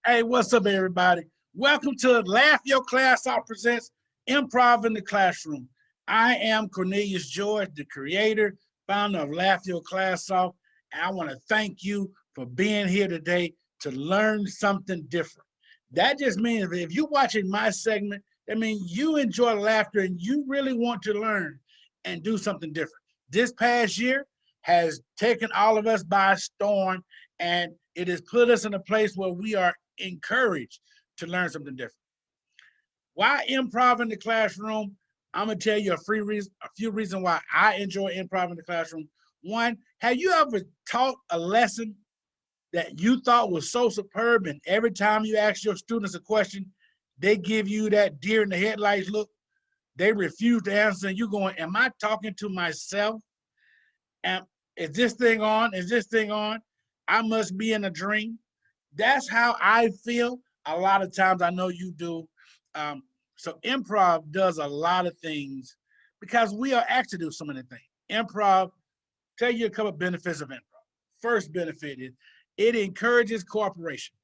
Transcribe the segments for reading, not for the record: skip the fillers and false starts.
Hey, what's up, everybody? Welcome to Laugh Your Class Off presents Improv in the Classroom. I am Cornelius George, the creator, founder of Laugh Your Class Off, and I want to thank you for being here today to learn something different. That just means that if you're watching my segment, that means you enjoy laughter and you really want to learn and do something different. This past year has taken all of us by storm, and it has put us in a place where we are encouraged to learn something different. Why improv in the classroom? I'm gonna tell you a few reasons why I enjoy improv in the classroom. One, have you ever taught a lesson that you thought was so superb, and every time you ask your students a question, they give you that deer in the headlights look? They refuse to answer, and you're going, am I talking to myself? And is this thing on? Is this thing on? I must be in a dream. That's how I feel a lot of times. I know you do. So improv does a lot of things because we are asked to do so many things. Improv, tell you a couple of benefits of improv. First benefit is it encourages cooperation.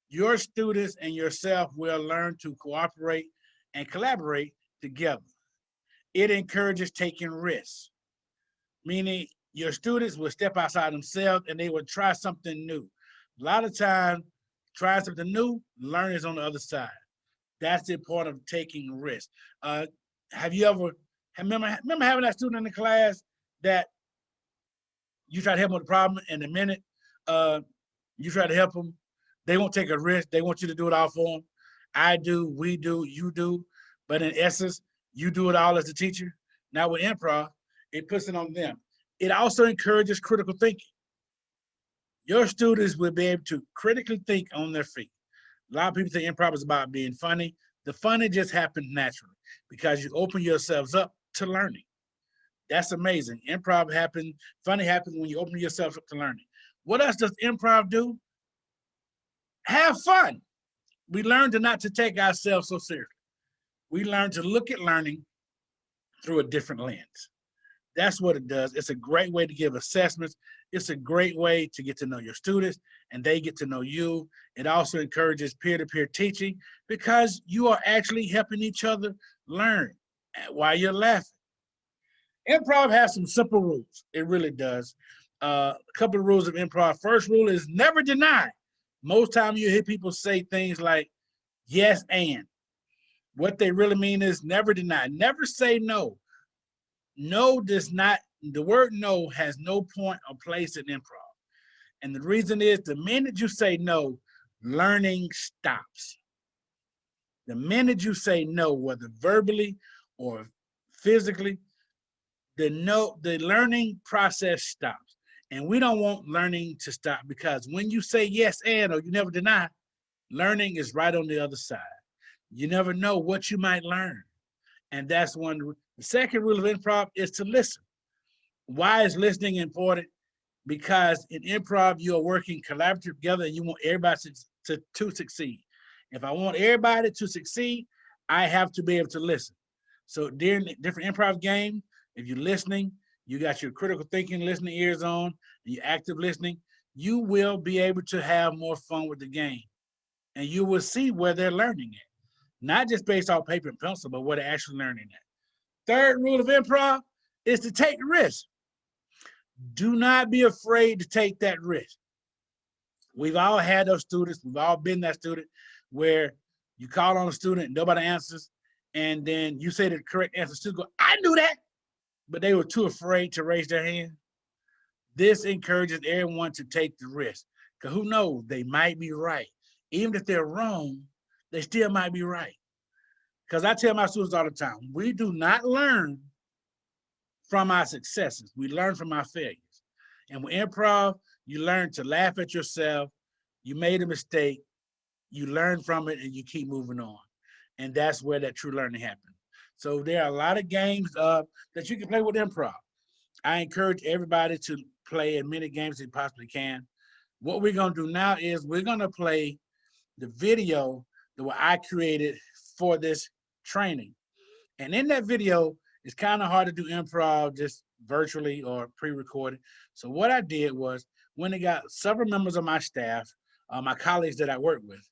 Your students and yourself will learn to cooperate and collaborate together. It encourages taking risks, meaning your students will step outside themselves and they will try something new. A lot of times, trying something new, learning is on the other side. That's the point of taking risks. Have you ever remember having that student in the class that you try to help them with a problem, and the minute you try to help them, they won't take a risk. They want you to do it all for them. I do, we do, you do, but in essence, you do it all as a teacher. Now with improv, it puts it on them. It also encourages critical thinking. Your students will be able to critically think on their feet. A lot of people think improv is about being funny. The funny just happens naturally because you open yourselves up to learning. That's amazing. Improv happens, funny happens when you open yourself up to learning. What else does improv do? Have fun. We learn to not to take ourselves so seriously. We learn to look at learning through a different lens. That's what it does. It's a great way to give assessments. It's a great way to get to know your students and they get to know you. It also encourages peer-to-peer teaching because you are actually helping each other learn while you're laughing. Improv has some simple rules. It really does. A couple of rules of improv. First rule is never deny. Most time you hear people say things like yes and. What they really mean is never deny. Never say no. No does not, the word no has no point or place in improv. And the reason is the minute you say no, learning stops. The minute you say no, whether verbally or physically, the learning process stops. And we don't want learning to stop because when you say yes and or you never deny, learning is right on the other side. You never know what you might learn. And that's one. The second rule of improv is to listen. Why is listening important? Because in improv, you are working collaboratively together and you want everybody to succeed. If I want everybody to succeed, I have to be able to listen. So during different improv games, if you're listening, you got your critical thinking listening ears on, and you're active listening, you will be able to have more fun with the game. And you will see where they're learning it. Not just based off paper and pencil, but what they're actually learning at. Third rule of improv is to take risks. Do not be afraid to take that risk. We've all had those students, we've all been that student where you call on a student and nobody answers, and then you say the correct answer, student go, I knew that, but they were too afraid to raise their hand. This encourages everyone to take the risk, because who knows, they might be right. Even if they're wrong, they still might be right. Because I tell my students all the time, we do not learn from our successes. We learn from our failures. And with improv, you learn to laugh at yourself. You made a mistake. You learn from it and you keep moving on. And that's where that true learning happens. So there are a lot of games that you can play with improv. I encourage everybody to play as many games as they possibly can. What we're going to do now is we're going to play the video that I created for this training. And in that video, it's kind of hard to do improv just virtually or pre-recorded. So what I did was, when I got several members of my staff, my colleagues that I work with,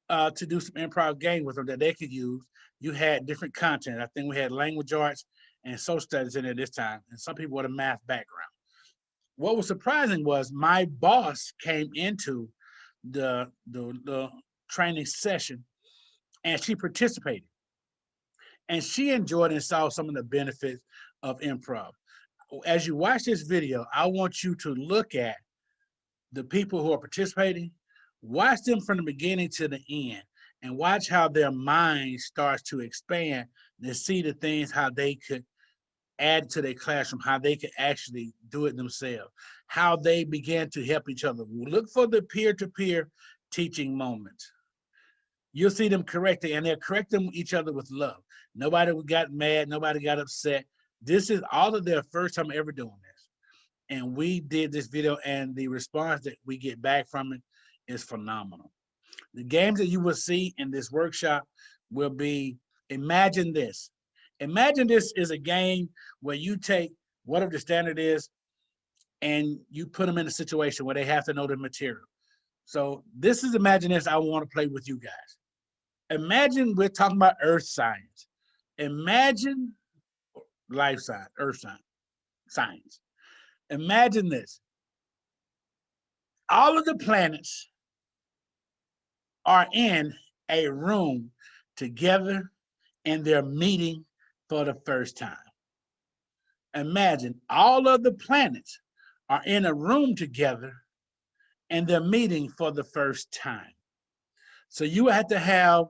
to do some improv game with them that they could use. You had different content. I think we had language arts and social studies in there this time, and some people with a math background. What was surprising was my boss came into the training session and she participated. And she enjoyed and saw some of the benefits of improv. As you watch this video, I want you to look at the people who are participating, watch them from the beginning to the end, and watch how their mind starts to expand and see the things, how they could add to their classroom, how they could actually do it themselves, how they began to help each other. Look for the peer-to-peer teaching moments. You'll see them correcting, and they're correcting each other with love. Nobody got mad, nobody got upset. This is all of their first time ever doing this. And we did this video, and the response that we get back from it is phenomenal. The games that you will see in this workshop will be, imagine this. Imagine this is a game where you take whatever the standard is and you put them in a situation where they have to know the material. So this is imagine this I want to play with you guys. Imagine we're talking about earth science. Imagine life science, earth science. Imagine this. All of the planets are in a room together and they're meeting for the first time. Imagine all of the planets are in a room together and they're meeting for the first time. So you have to have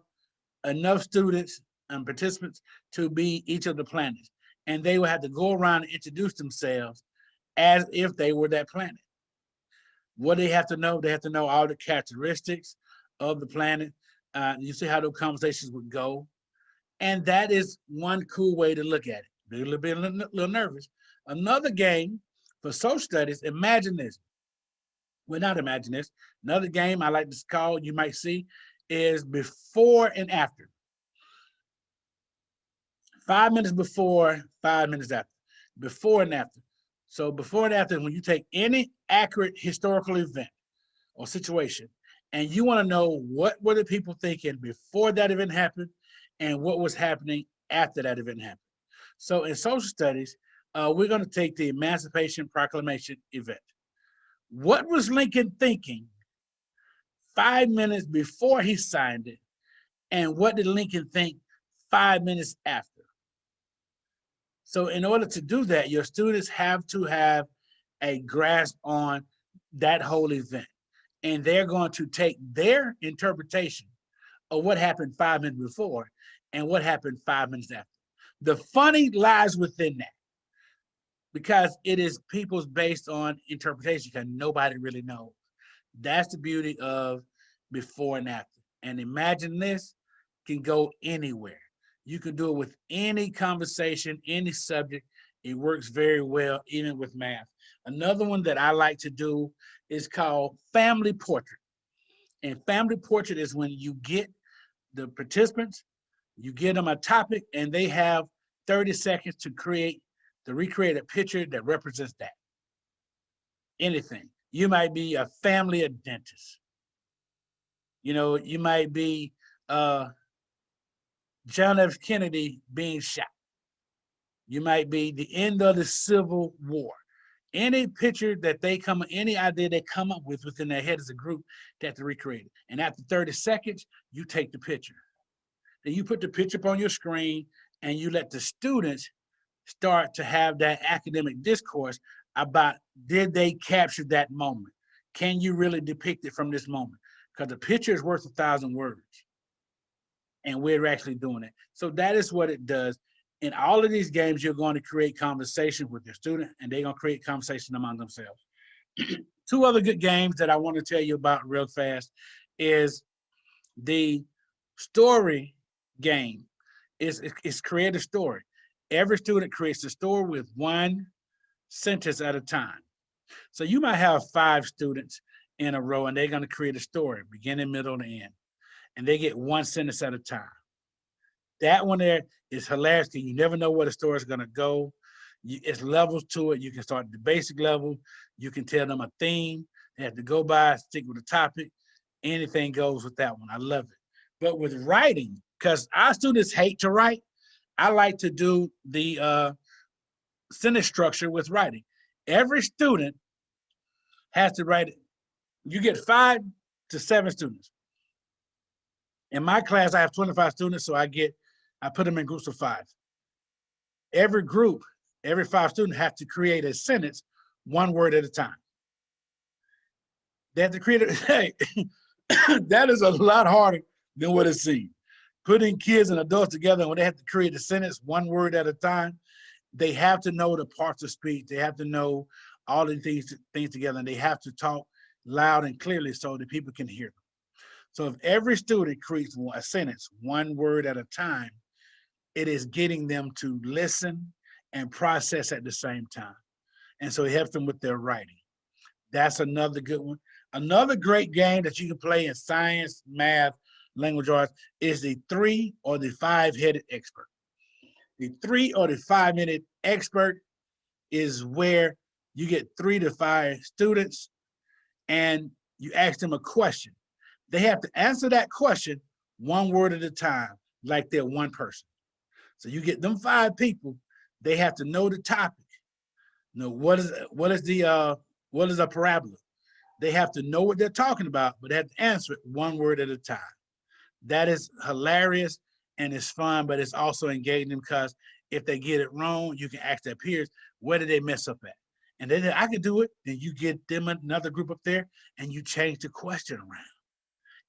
enough students and participants to be each of the planets. And they will have to go around and introduce themselves as if they were that planet. What they have to know, they have to know all the characteristics of the planet. You see how those conversations would go. And that is one cool way to look at it. Be a little nervous. Another game for social studies, imagine this. Well, not imagine this. Another game I like to call, you might see, is before and after. 5 minutes before, 5 minutes after. Before and after. So before and after, when you take any accurate historical event or situation, and you want to know what were the people thinking before that event happened and what was happening after that event happened. So in social studies, we're going to take the Emancipation Proclamation event. What was Lincoln thinking 5 minutes before he signed it? And what did Lincoln think 5 minutes after? So in order to do that, your students have to have a grasp on that whole event. And they're going to take their interpretation of what happened 5 minutes before and what happened 5 minutes after. The funny lies within that, because it is people's based on interpretation, because nobody really knows. That's the beauty of before and after. And imagine this can go anywhere. You can do it with any conversation, any subject. It works very well, even with math. Another one that I like to do is called family portrait. And family portrait is when you get the participants, you give them a topic, and they have 30 seconds to recreate a picture that represents that. Anything. You might be a family of dentists. You know, you might be John F. Kennedy being shot. You might be the end of the Civil War. Any picture that any idea they come up with within their head as a group, they have to recreate it. And after 30 seconds, you take the picture. Then you put the picture up on your screen and you let the students start to have that academic discourse about, did they capture that moment? Can you really depict it from this moment? Because the picture is worth 1,000 words. And we're actually doing it. So that is what it does. In all of these games, you're going to create conversation with your student, and they're going to create conversation among themselves. Two other good games that I want to tell you about real fast is the story game. It's create a story. Every student creates a story with one sentence at a time. So you might have 5 students in a row, and they're going to create a story, beginning, middle, and end. And they get one sentence at a time. That one there is hilarious because you never know where the story is going to go. It's levels to it. You can start at the basic level. You can tell them a theme. They have to go by, stick with the topic. anything goes with that one. I love it. But with writing, because our students hate to write, I like to do the sentence structure with writing. Every student has to write it. You get 5 to 7 students. In my class, I have 25 students, so I put them in groups of 5. Every group, every 5 students have to create a sentence 1 word at a time. They have to create it. Hey, that is a lot harder than what it seems. Putting kids and adults together, and when they have to create a sentence 1 word at a time, they have to know the parts of speech. They have to know all the things together, and they have to talk loud and clearly so that people can hear them. So if every student creates a sentence 1 word at a time, it is getting them to listen and process at the same time. And so it helps them with their writing. That's another good one. Another great game that you can play in science, math, language arts is the 3 or the 5-headed expert. The 3 or the 5-minute expert is where you get 3 to 5 students and you ask them a question. They have to answer that question 1 word at a time, like they're one person. So you get them 5 people, they have to know the topic. Know what is a parabola. They have to know what they're talking about, but they have to answer it 1 word at a time. That is hilarious and it's fun, but it's also engaging because if they get it wrong, you can ask their peers, where did they mess up at? And then I can do it. Then you get them another group up there and you change the question around.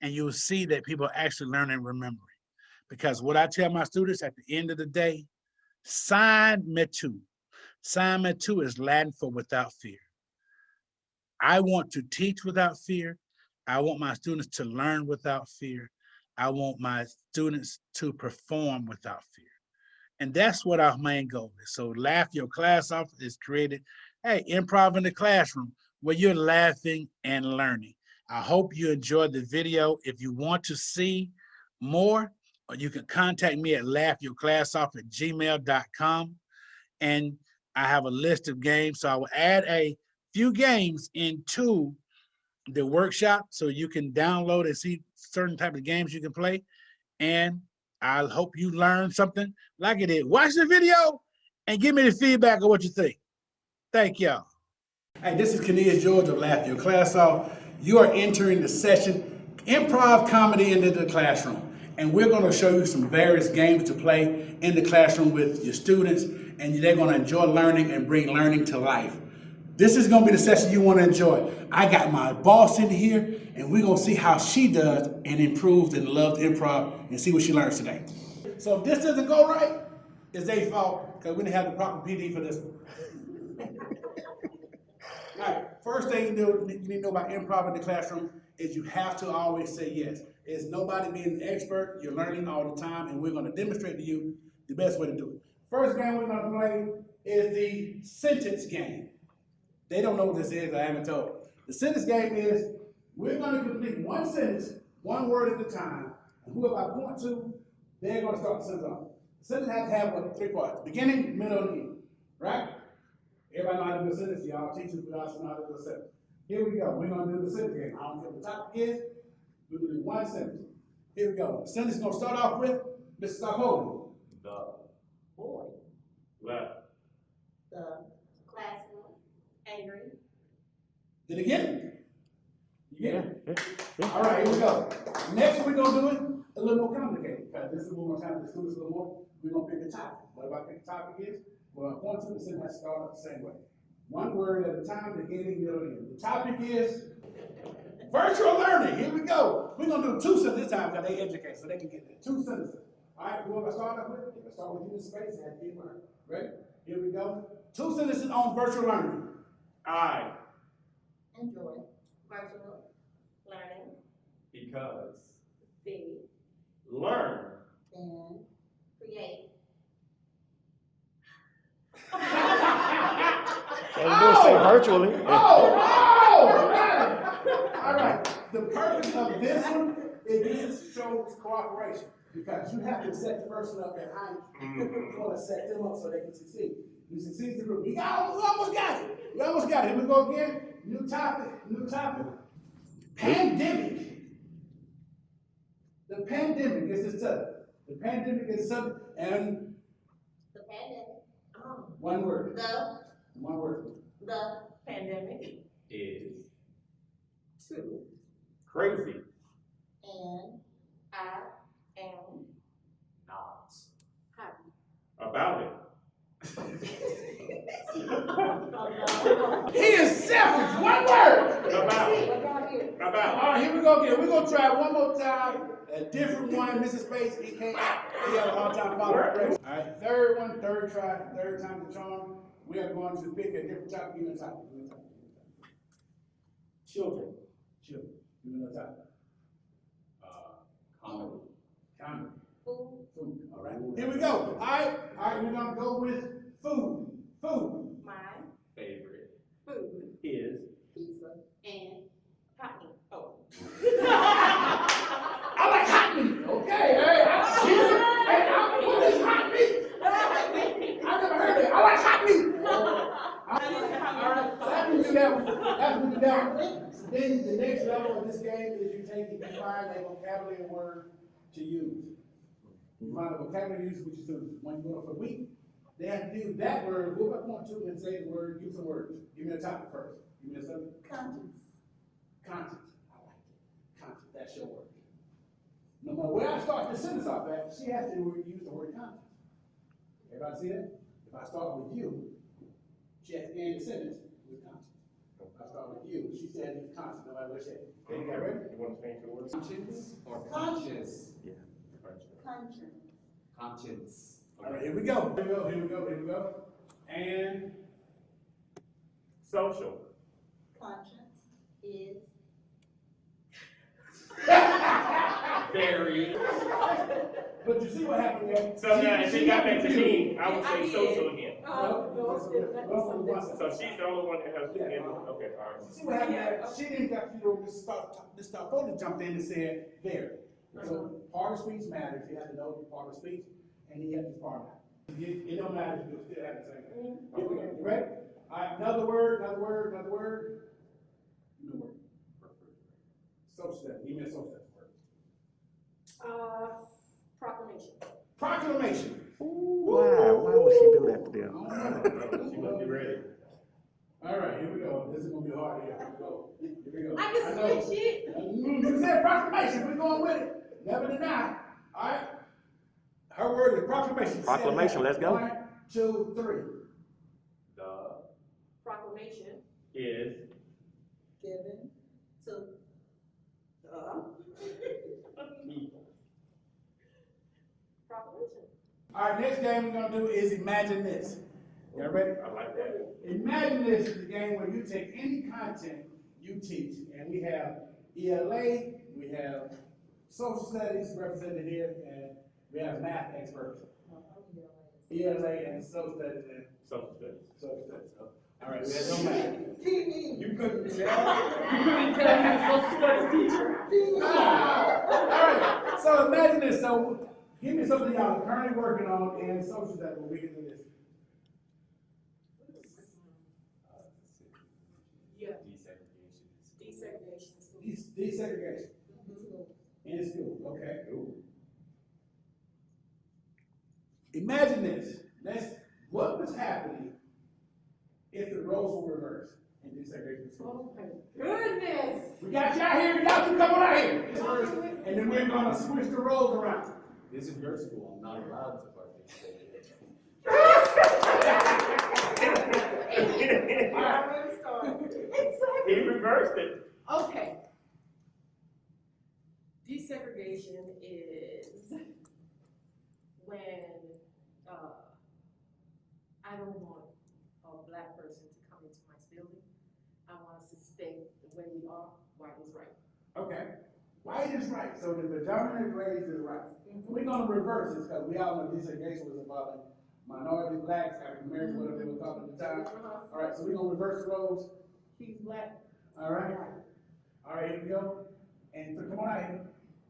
And you'll see that people are actually learning and remembering. Because what I tell my students at the end of the day, sign metu. Sign metu is Latin for without fear. I want to teach without fear. I want my students to learn without fear. I want my students to perform without fear. And that's what our main goal is. So Laugh Your Class Off is created, hey, improv in the classroom where you're laughing and learning. I hope you enjoyed the video. If you want to see more, you can contact me at laughyourclassoff@gmail.com. And I have a list of games. So I will add a few games into the workshop so you can download and see certain type of games you can play. And I hope you learned something like it did. Watch the video and give me the feedback of what you think. Thank y'all. Hey, this is Cornelius George of Laugh Your Class Off. You are entering the session, Improv Comedy into the Classroom. And we're going to show you some various games to play in the classroom with your students, and they're going to enjoy learning and bring learning to life. This is going to be the session you want to enjoy. I got my boss in here, and we're going to see how she does and improves and loves improv and see what she learns today. So if this doesn't go right, it's their fault because we didn't have the proper PD for this one. All right, first thing you need to know about improv in the classroom is you have to always say yes. It's nobody being an expert. You're learning all the time, and we're going to demonstrate to you the best way to do it. First game we're going to play is the sentence game. They don't know what this is, I haven't told. The sentence game is we're going to complete one sentence, 1 word at a time, and whoever I point to, they're going to start the sentence off. The sentence has to have 3 parts, beginning, middle, and end, right? Everybody know how to do a sentence, y'all teachers, we also know how to do a sentence. Here we go, we're going to do the sentence game. I don't care what the topic is, we're going to do one sentence. Here we go. The sentence is going to start off with, Mr. Stockholm. The boy left the classroom angry. Did it get it? You get it? All right, here we go. Next, we're going to do it a little more complicated because this is one more time to the students a little more. We're going to pick a topic. What about pick the topic is? Well, I point to the sentence has to start off the same way. 1 word at a time, beginning, middle, and end. The topic is virtual learning. Here we go. We're going to do 2 sentences this time because they educate, so they can get there. 2 sentences. All right, who am I start off with? If I start with you in space, I have to learn. Ready? Here we go. 2 sentences on virtual learning. I Enjoy virtual learning. because Be learn and create. And we'll say virtually. All right. The purpose of this one is this shows cooperation because you have to set the person up behind you. You want to set them up so they can succeed. You succeed through. We almost got it. Here we go again. New topic. Pandemic. The pandemic is the subject. The pandemic is subject, and The pandemic. one word. The One word. pandemic. Is Two. crazy. And I am Not happy. about it. He is selfish. One word. About. All About. right, here we go again. We're gonna try one more time. A different one. Mrs. Bates, he can't. He had a hard time following directions. All right, third one, third try, third time the charm. We are going to pick a different topic. Give me a topic. Give me a topic. Children. Children. Give me a topic. Comedy. Comedy. Food. Food. All right. Here we go. All right. We're gonna go with food. Food. My Favorite. food. Is Pizza. And hot meat. Oh. I like hot meat. Okay. Hey, what is hot meat? I never heard it. I like hot meat. All right. So after we do that one, then the next level of this game is you find a vocabulary word to use. You find a vocabulary use with your students. When you go for a week, they have to do that word, go up on two and say the word, use some words. Give me a topic first. Give me a subject. Conscience. Conscience. I like it. Conscience. That's your word. No matter where I start the sentence off at, she has to use the word conscience. Everybody see that? If I start with you, she has to end the sentence with conscience. If I start with you, she said it's conscience, no matter what she said. Okay, you got ready? You want to change the word? Conscience or Conscience. conscious? Conscience. Conscience. All right, here we go. Here we go. And Social. Conscience is Very. but you see what happened there? So now, if it got back to me, I would I say did. social again. So So she's the only one that has to get. Okay, all right. see what happened there? She didn't got Mr. Foley jumped in and said there. So part of speech matters. You have to know part of speech, and he has to part of it. It don't matter if you still have the same thing. Here we go. You ready? All right, another word. New word. Social study. Give me a social study word. proclamation. Proclamation. Why would she do that to them? She must be ready. All right, here we go. This is gonna be hard here. Here we go. I can know. switch it. You said proclamation. We're going with it. Never deny. All right. Her word is proclamation. Proclamation, let's go. 1, 2, 3. The Proclamation is given to people. proclamation. All right, next game we're gonna do is imagine this. Y'all ready? I like that. Imagine this is a game where you take any content you teach, and we have ELA, we have social studies represented here, and we have math experts. ELA and social studies and Social studies. social studies. So, all right, we have no math. You couldn't tell. All right, so imagine this. So give me something y'all are currently working on in social studies where we can do this. Yeah. Desegregation. Desegregation. Desegregation in school. Okay. Imagine this. What was happening if the roles were reversed in desegregation school? Oh my goodness. We got y'all here. Y'all can come on out here. And then we're gonna switch the roles around. This is your school. I'm not allowed to participate. He reversed it. Okay. Desegregation is when I don't want a black person to come into my building. I want us to stay the way we are, white is right. Okay. White is right. So the predominant race is right. We're gonna reverse this because we all know desegregation was involving minorities, blacks, African Americans, whatever they were called at the time. All right, so we're gonna reverse the roles. He's black. All right. All right, here we go. And come on out here.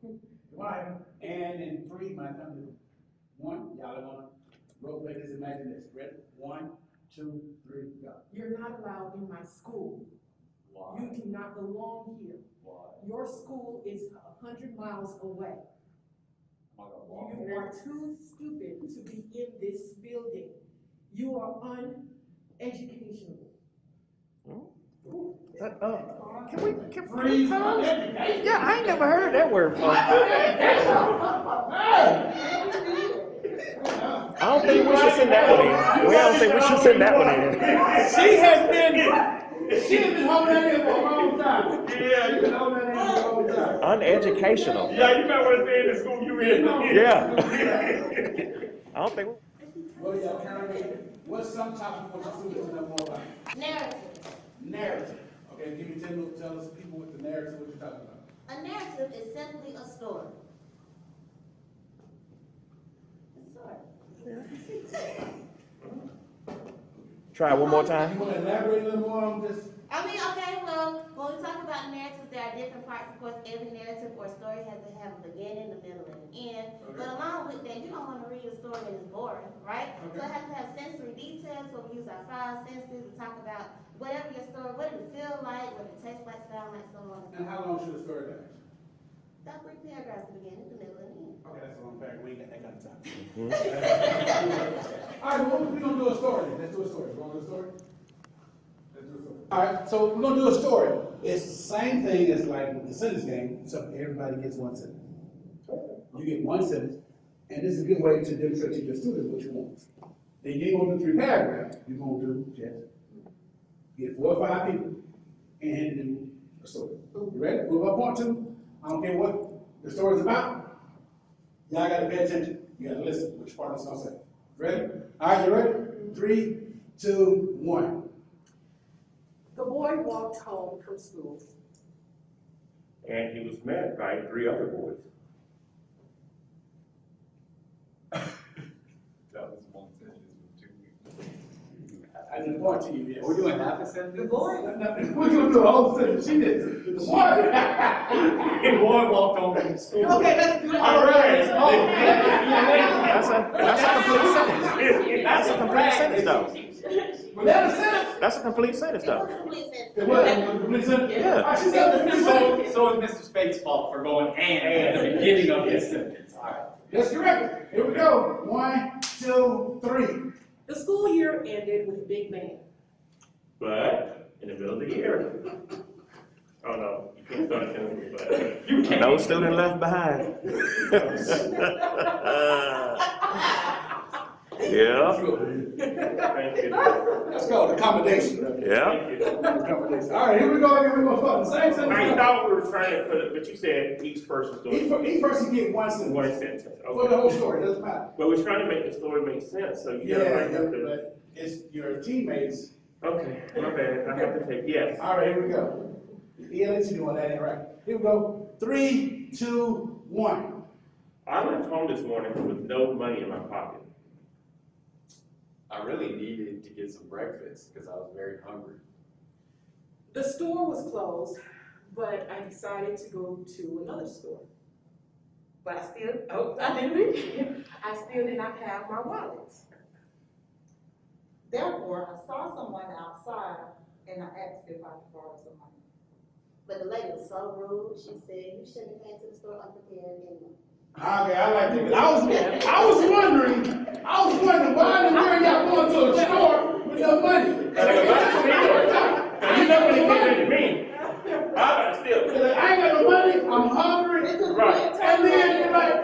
Come on out here. And in 3, my time is 1. Y'all are gonna role play this, imagine this. Ready? 1, 2, 3, go. You're not allowed in my school. Why? You do not belong here. Why? Your school is 100 miles away. You are too stupid to be in this building. You are uneducational. Can we pause? Yeah, I ain't never heard that word before. I don't think we should send that one in. I don't think we should send that one in. She has been holding that in for a long time. Yeah, you've been holding that in for a long time. Uneducational. Yeah, you might want to stay in the school you in. Yeah. I don't think. What are y'all currently, what's some topic you want your students to know more about? Narrative. Narrative. Okay, tell us people with the narrative what you're talking about. A narrative is simply a story. Try it one more time. You want to elaborate a little more on this? I mean, okay, well, when we talk about narratives, there are different parts. Of course, every narrative or story has to have a beginning, a middle, and an end. Okay. But along with that, you don't want to read a story that is boring, right? Okay. So it has to have sensory details where we use our five senses to talk about whatever your story, what did it feel like, what did it taste like, sound like, so on. And how long should a story last? About 3 paragraphs, the beginning, the middle, and the end. Okay, that's a long paragraph. We ain't got that kind of time. All right, well, we're going to do a story. Let's do a story. You want to do a story? Let's do a story. All right, so we're going to do a story. It's the same thing as like with the sentence game, except everybody gets one sentence. You get one sentence, and this is a good way to demonstrate to your students what you want. Then you ain't going to do 3 paragraphs. You're going to do just get 4 or 5 people and do a story. You ready? Move up point 2. I don't care what the story's about. Y'all got to pay attention. You got to listen which part it's going to say. Ready? All right, you ready? 3, 2, 1. The boy walked home from school. And he was met by 3 other boys. That was one sentence with 2 weeks. I didn't point to you yet. Are we doing half a sentence? The boy. We're going to do a whole sentence. She did. The boy. The boy walked home from school. Okay, let's do it. All right. That's a complete sentence. That's a complete sentence, though. Was that a sentence? That's a complete sentence, It was though. a complete sentence. It was a complete sentence? Yeah. All right, she said a complete sentence. So it's Mr. Spade's fault for going and at the beginning of his sentence. All right. That's correct. Here we go. 1, 2, 3. The school year ended with a big bang. But in the middle of the year. Oh no, you can't start a sentence, but you can't. No student left behind. Yeah. Thank you. That's called accommodation. Yeah. Accommodation. All right, here we go. Here we go. Start the same sentence. I thought we were trying to put it, but you said each person's doing Each person get one sentence. one sentence. For the whole story, doesn't matter. But we're trying to make the story make sense, so you Yeah, gotta like have to. but it's your teammates. Okay, my bad. I have to take yes. All right, here we go. Yeah, let's see what that ain't right. Here we go. 3, 2, 1. I left home this morning with no money in my pocket. I really needed to get some breakfast because I was very hungry. The store was closed, but I decided to go to another store. But I didn't leave. I still did not have my wallet. Therefore, I saw someone outside and I asked if I could borrow some money. But the lady was so rude. She said, you shouldn't have came to the store unprepared anyway. Okay, I like it. I was wondering why in the world y'all going to a store with no money? You know what it meant to me. I gotta steal. I ain't got no money, I'm hungry. Right. And then you're like,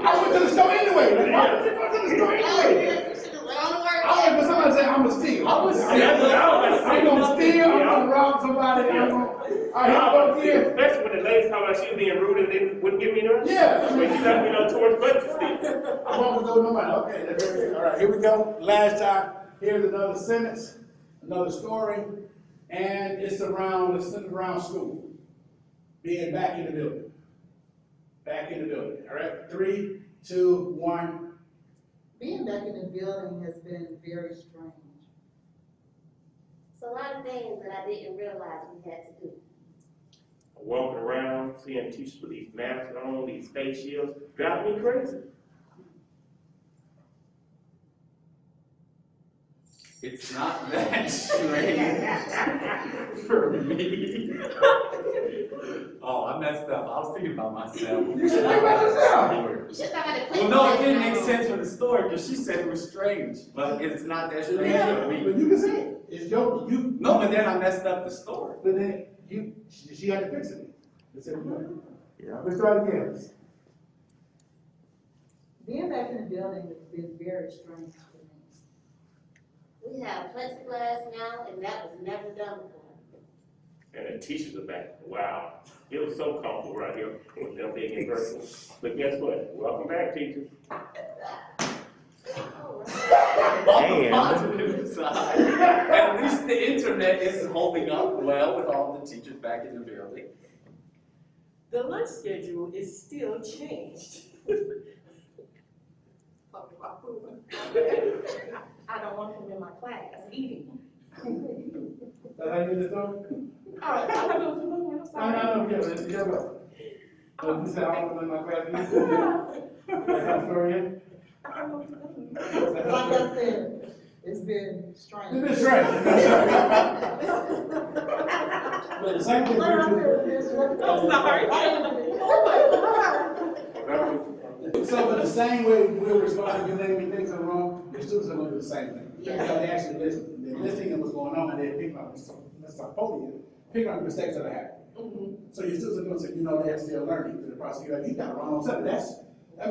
I went to the store anyway. Like, why would you go to the store anyway? I went for somebody to say, I'm gonna steal. I ain't gonna steal, I'm gonna rob somebody, all right, here we go again. Especially when the lady talking about she was being rude and they wouldn't give me none. Yeah. When you left me towards butt to steal. I won't go no money. Okay, that's very good. All right, here we go. Last time. Here's another sentence, another story, and it's centered around school. Being back in the building. Back in the building. All right, 3, 2, 1. Being back in the building has been very strange. So a lot of things that I didn't realize we had to do. Walking around, seeing teachers with these masks on, these face shields, drive me crazy. It's not that strange. for me. Oh, I messed up. I was thinking about myself. You should think about yourself. You should talk about the Well, no, it didn't make sense for the story because she said it was strange, but it's not that strange Yeah, for me. but you can say it. It's your, you. No, but then I messed up the story. But then she had to fix it. It's in the- Yeah. Let's try it again. Being back in the building has been very strange for me. We have plexiglass now, and that was never done before. And the teachers are back. Wow. It was so comfortable right here with them being in person. But guess what? Welcome back, teachers. On the positive side, at least the internet is holding up well with all the teachers back in the building. The lunch schedule is still changed. Talking about food. I don't want them in my class eating. That's how you do the story? I don't know what you're looking at, I'm No, sorry. yeah, go. So you said I want to in my class. That's how the story is? I don't know what you're looking at. That's how Like the I story is? said, it's been strange. It's been strange. It's been strange. But the same thing. Like I said, it's been I'm sorry. So, but the same way we're responding to anything things are wrong, the students are going to do the same thing. Yeah. Because they actually listen. They're listening to what's going on, and they're picking up, picking up the mistakes that are happening. So your students are going to say, you know, they're still learning through the process. You're like, you got it wrong on something. That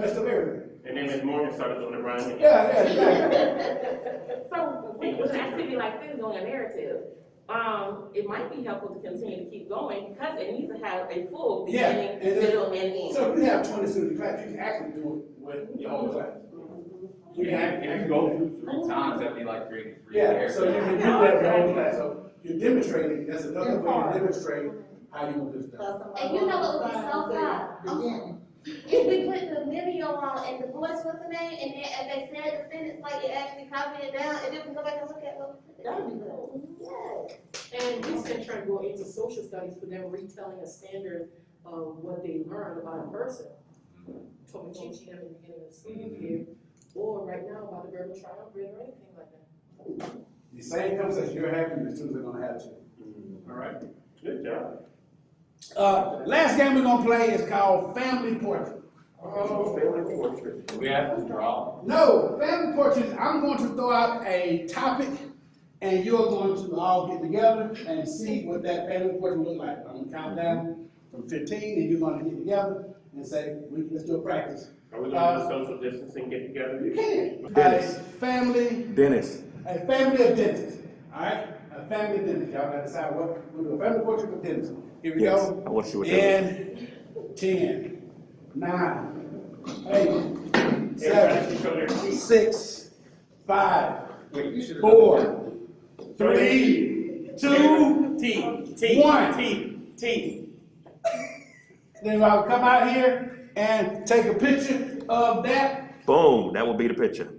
messed up everything. And then Ms. Morgan started doing the rhyme. Yeah, exactly. So with an activity like this on a narrative, it might be helpful to continue to keep going because it needs to have a full Yeah, beginning, and then- middle, and end. So if you have 20 students in class, you can actually do it with your whole class. You can If you go through 3 times, that'd be like creating 3 Yeah, so you can do that with your whole class. So you're demonstrating, that's another way to Improv. demonstrate how you want this done. And you know what would be so fun? Beginning. If we put the video on and the voice was the name, and then if they said the sentence, like it actually copied it down, and then we go back and look at what we put That'd be down. good. Yeah. And we can try to go into social studies for them retelling a standard of what they learned about a person. From teaching them in the beginning of the school year, or right now about the verbal triumvirate or anything like that. The same conversation you're having, the students are gonna have too. All right? Good job. Last game we're gonna play is called Family Portrait. Oh, family portrait. We have to draw. No, Family Portrait, I'm going to throw out a topic, and you're going to all get together and see what that family portrait look like. I'm gonna count down from 15, and you're gonna get together and say, let's do a practice. Are we gonna do social distancing, get together? You can. Dennis. A family Dennis. of dentists, all right? A family of dentists. Y'all gotta decide what, we'll do a family portrait of dentists. Here we Yes, go. I want to see what that is. In 10, 9, 8, Everybody 7, should show their teeth. 6, 5, Wait, you should have 4, 3, 2, Teeth, One. teeth. then I'll come out here and take a picture of that. Boom, that will be the picture.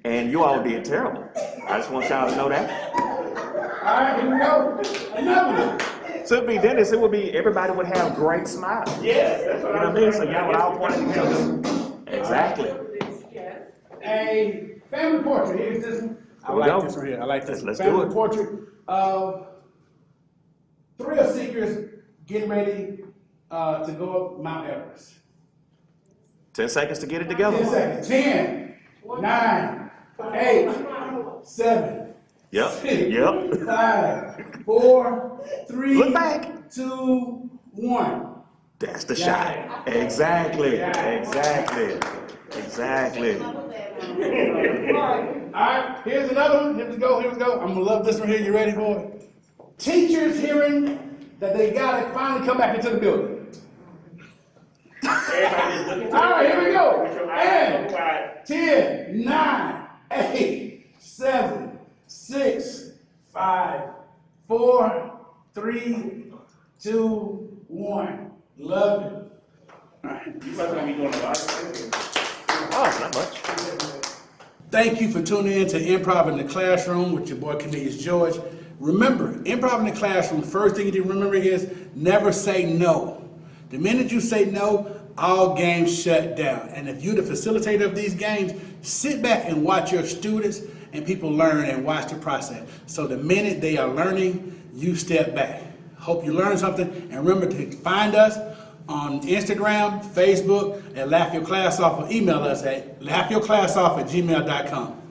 And you all did terrible. I just want y'all to know that. All right, here we go. Another one. So it'd be Dennis, it would be, everybody would have great smiles. Yes, that's You what know what I mean? So y'all would all point at each other. Exactly. Yeah. A family portrait. Here's this one. I Here we like go. this one here. I like this. Let's do family it. portrait of thrill seekers getting ready to go up Mount Everest. 10 seconds to get it 10 together. seconds. 10, 9, 8, 7, Yep, 6, yep. 5, 4, 3, Look back. 2, 1. That's the shot. Exactly, exactly, exactly. All right, here's another one. Here we go. I'm gonna love this one here. You ready for it? Teachers hearing that they gotta finally come back into the building. Everybody just look at All right, here we go. With your eyes And open wide. 10, 9, 8, 7, 6, 5, 4, 3, 2, 1. Love it. All right. You must not be doing a lot of things. Oh, it's not much. Thank you for tuning in to Improv in the Classroom with your boy Cornelius George. Remember, Improv in the Classroom, first thing you need to remember is never say no. The minute you say no, all games shut down. And if you're the facilitator of these games, sit back and watch your students and people learn and watch the process. So the minute they are learning, you step back. Hope you learned something, and remember to find us on Instagram, Facebook, at Laugh Your Class Off, or email us at laughyourclassoff@gmail.com.